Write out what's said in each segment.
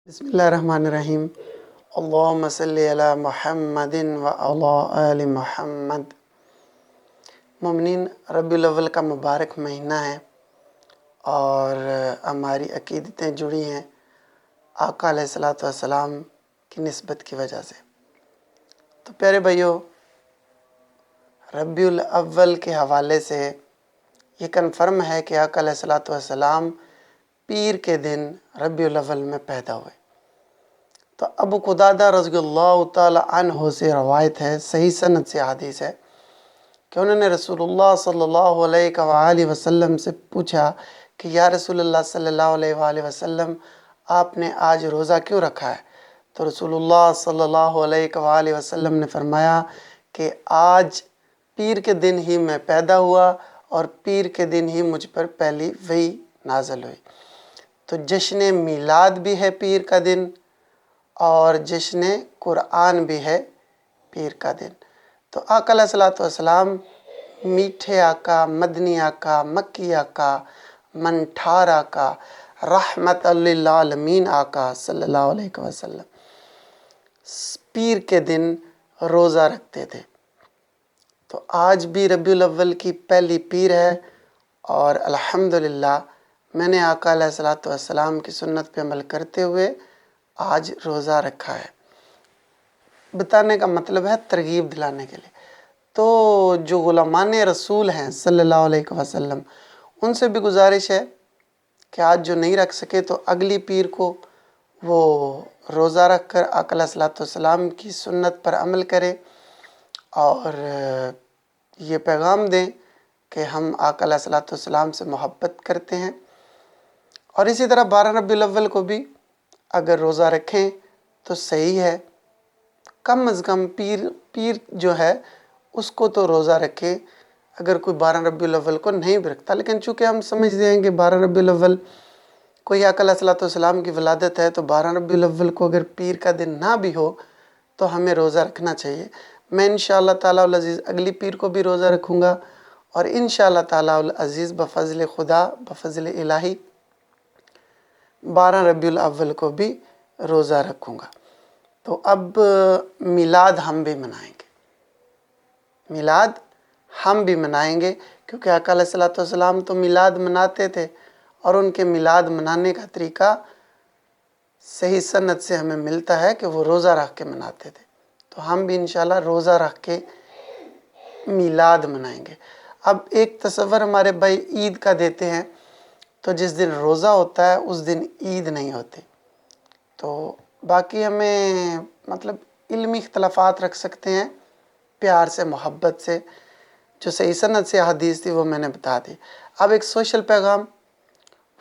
बिस्मिल्लाहिर्रहमानिर्रहीम। अल्लाहुम्मा सल्लि अला मुहम्मदिन व अला आलि मुहम्मद। मोमिनीन, रबीउल अव्वल का मुबारक महीना है और हमारी अकीदतें जुड़ी हैं आका अलैहिस्सलातु वस्सलाम की निस्बत की वजह से। तो प्यारे भाइयों, रबीउल अव्वल के हवाले से ये कन्फर्म है कि आका अलैहिस्सलातु वस्सलाम पीर के दिन रबीउल अव्वल में पैदा हुए। तो अबू कुदादा रज़ियल्लाहु ताला अन्हु से रवायत है, सही सनद से हदीस है कि उन्होंने रसूलुल्लाह सल्लल्लाहु अलैहि वसल्लम से पूछा कि या रसूलुल्लाह सल्लल्लाहु अलैहि वसल्लम, आपने आज रोज़ा क्यों रखा है? तो रसूलुल्लाह सल्लल्लाहु अलैहि वसल्लम ने फरमाया कि आज पीर के दिन ही मैं पैदा हुआ और पीर के दिन ही मुझ पर पहली वही नाज़िल हुई। तो जश्न मीलाद भी है पीर का दिन और जश्न कुरान भी है पीर का दिन। तो आका अलैहिस्सलातु वस्सलाम मीठे आका, मदनी आका, मक्की आका, मनठार आका, रहमतल लिल आलमीन आका सल्लल्लाहु अलैहि वसल्लम पीर के दिन रोज़ा रखते थे। तो आज भी रबीउल अव्वल की पहली पीर है और अल्हम्दुलिल्लाह मैंने आका अलैहिस्सलातु वस्सलाम की सुन्नत पे अमल करते हुए आज रोज़ा रखा है। बताने का मतलब है तरगीब दिलाने के लिए। तो जो गुलामान रसूल हैं सल्लल्लाहु अलैहि वसल्लम, उनसे भी गुजारिश है कि आज जो नहीं रख सके तो अगली पीर को वो रोज़ा रख कर आका अलैहिस्सलातु वस्सलाम की सुन्नत पर अमल करें और ये पैगाम दें कि हम आका अलैहिस्सलातु वस्सलाम से मोहब्बत करते हैं। और इसी तरह 12 रबीउल अव्वल को भी अगर रोज़ा रखें तो सही है। कम अज़ कम पीर जो है उसको तो रोज़ा रखे अगर कोई 12 रबीउल अव्वल को नहीं भी रखता। लेकिन चूँकि हम समझते हैं कि 12 रबीउल अव्वल कोई आका अलैहिस्सलातु वस्सलाम की विलादत है, तो 12 रबीउल अव्वल को अगर पीर का दिन ना भी हो तो हमें रोज़ा रखना चाहिए। मैं इंशाअल्लाह ताला उल अज़ीज़ अगली पीर को भी रोज़ा रखूँगा और इंशाअल्लाह ताला उल अज़ीज़ बफ़ज़्ल खुदा बफ़ज़्ल इलाही 12 रबीउल अव्वल को भी रोज़ा रखूँगा। तो अब मिलाद हम भी मनाएंगे, मिलाद हम भी मनाएंगे क्योंकि आका अलैहिस्सलातु वस्सलाम तो मिलाद मनाते थे और उनके मिलाद मनाने का तरीका सही सनद से हमें मिलता है कि वो रोज़ा रख के मनाते थे। तो हम भी इंशाल्लाह रोज़ा रख के मिलाद मनाएंगे। अब एक तसव्वुर हमारे भाई ईद का देते हैं, तो जिस दिन रोज़ा होता है उस दिन ईद नहीं होती। तो बाकी हमें मतलब इल्मी इख्तलाफात रख सकते हैं प्यार से, मोहब्बत से। जो सही सनद से हदीस थी वो मैंने बता दी। अब एक सोशल पैगाम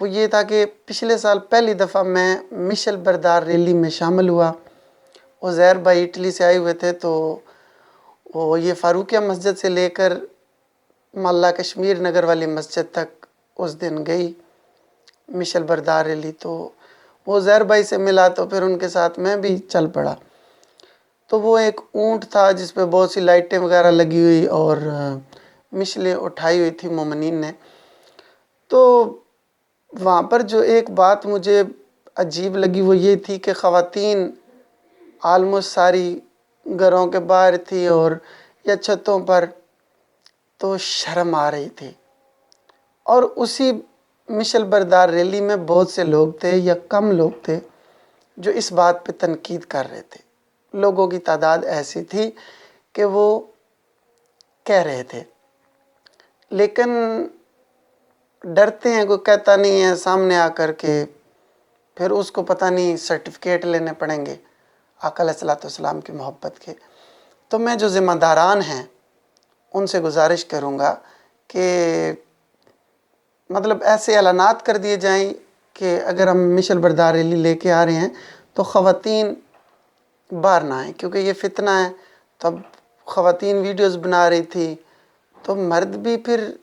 वो ये था कि पिछले साल पहली दफ़ा मैं मिशल बरदार रैली में शामिल हुआ। उज़ैर भाई इटली से आए हुए थे, तो वो ये फ़ारूकिया मस्जिद से लेकर मल्ला कश्मीर नगर वाली मस्जिद तक उस दिन गई मिशल बरदार रैली। तो वो उज़ैर भाई से मिला तो फिर उनके साथ मैं भी चल पड़ा। तो वो एक ऊँट था जिस पे बहुत सी लाइटें वगैरह लगी हुई और मिशलें उठाई हुई थी मोमिनीन ने। तो वहाँ पर जो एक बात मुझे अजीब लगी वो ये थी कि ख़वातीन आलमोस्ट सारी घरों के बाहर थी और या छतों पर, तो शर्म आ रही थी। और उसी मिशल बरदार रैली में बहुत से लोग थे या कम लोग थे जो इस बात पे तनकीद कर रहे थे। लोगों की तादाद ऐसी थी कि वो कह रहे थे, लेकिन डरते हैं, कोई कहता नहीं है सामने आकर के, फिर उसको पता नहीं सर्टिफिकेट लेने पड़ेंगे आका अलैहिस्सलातु वस्सलाम की मोहब्बत के। तो मैं जो ज़िम्मेदारान हैं उनसे गुजारिश करूँगा कि मतलब ऐसे ऐलानात कर दिए जाएं कि अगर हम मिशल बरदार रैली लेके आ रहे हैं तो ख़वातीन बाहर ना आएँ, क्योंकि ये फितना है। तो अब ख़वातीन वीडियोस बना रही थी तो मर्द भी फिर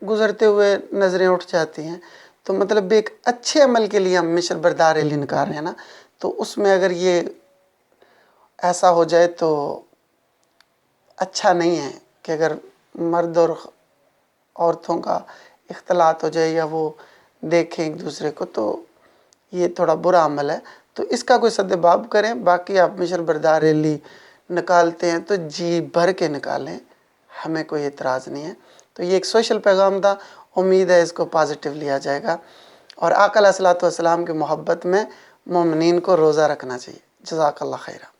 गुज़रते हुए नज़रें उठ जाती हैं। तो मतलब एक अच्छे अमल के लिए हम मिशल बरदार रैली निकाल रहे हैं ना, तो उसमें अगर ये ऐसा हो जाए तो अच्छा नहीं है कि अगर मर्द और औरतों का इख्तलात हो जाए या वो देखें एक दूसरे को, तो ये थोड़ा बुरा अमल है। تو اس کا کوئی سدباب کریں. باقی آپ مشر بردار ریلی نکالتے ہیں تو جی بھر کے نکالیں، ہمیں کوئی اعتراض نہیں ہے. تو یہ ایک سوشل پیغام تھا، امید ہے اس کو پازیٹیو لیا جائے گا. اور آقا علیہ الصلوۃ والسلام کی محبت میں مومنین کو روزہ رکھنا چاہیے. جزاک اللہ خیرہ.